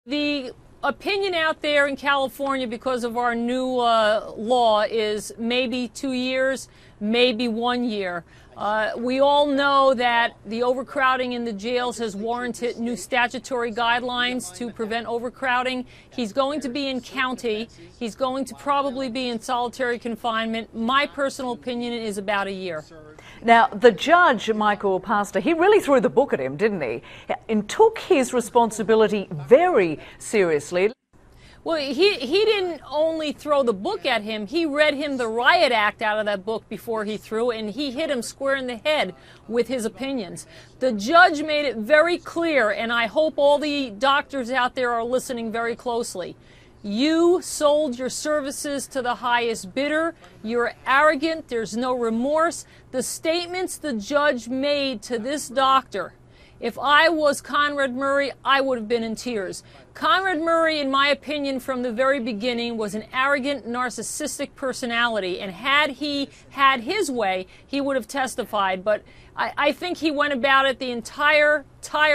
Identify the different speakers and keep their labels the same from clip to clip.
Speaker 1: The opinion out there in California because of our new law is maybe 2 years, maybe 1 year. We all know that the overcrowding in the jails has warranted new statutory guidelines to prevent overcrowding. He's going to be in county. He's going to probably be in solitary confinement. My personal opinion is about a year.
Speaker 2: Now, the judge, Michael Pastor, he really threw the book at him, didn't he? And took his responsibility very seriously.
Speaker 1: Well, he didn't only throw the book at him, he read him the riot act out of that book before he threw, and he hit him square in the head with his opinions. The judge made it very clear, and I hope all the doctors out there are listening very closely. You sold your services to the highest bidder. You're arrogant. There's no remorse. The statements the judge made to this doctor, if I was Conrad Murray, I would have been in tears. Conrad Murray, in my opinion, from the very beginning, was an arrogant, narcissistic personality, and had he had his way, he would have testified. But I think he went about it the entire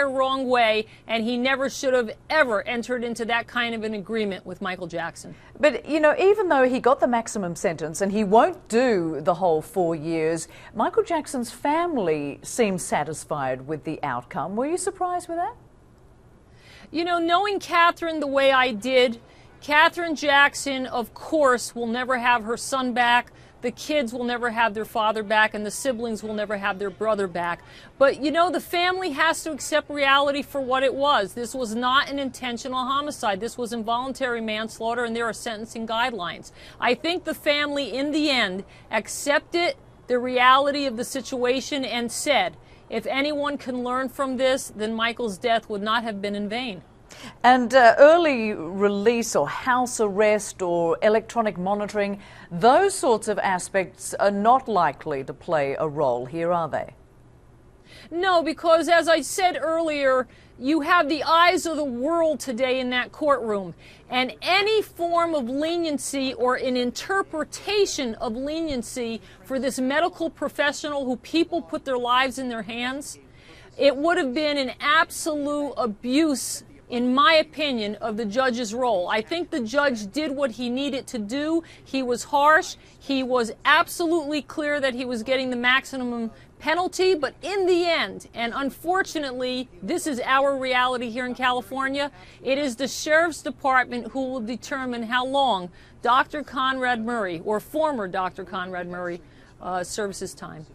Speaker 1: wrong way, and he never should have ever entered into that kind of an agreement with Michael Jackson.
Speaker 2: But, you know, even though he got the maximum sentence and he won't do the whole 4 years, Michael Jackson's family seems satisfied with the outcome. Were you surprised with that?
Speaker 1: You know, knowing Catherine the way I did, Catherine Jackson, of course, will never have her son back. The kids will never have their father back, and the siblings will never have their brother back. But, you know, the family has to accept reality for what it was. This was not an intentional homicide. This was involuntary manslaughter, and there are sentencing guidelines. I think the family, in the end, accepted the reality of the situation and said, if anyone can learn from this, then Michael's death would not have been in vain.
Speaker 2: And early release or house arrest or electronic monitoring, those sorts of aspects are not likely to play a role here, are they?
Speaker 1: No, because as I said earlier, you have the eyes of the world today in that courtroom. And any form of leniency or an interpretation of leniency for this medical professional who people put their lives in their hands, it would have been an absolute abuse, in my opinion, of the judge's role. I think the judge did what he needed to do. He was harsh. He was absolutely clear that he was getting the maximum penalty, but in the end, and unfortunately, this is our reality here in California, it is the Sheriff's Department who will determine how long Dr. Conrad Murray, or former Dr. Conrad Murray, serves his time.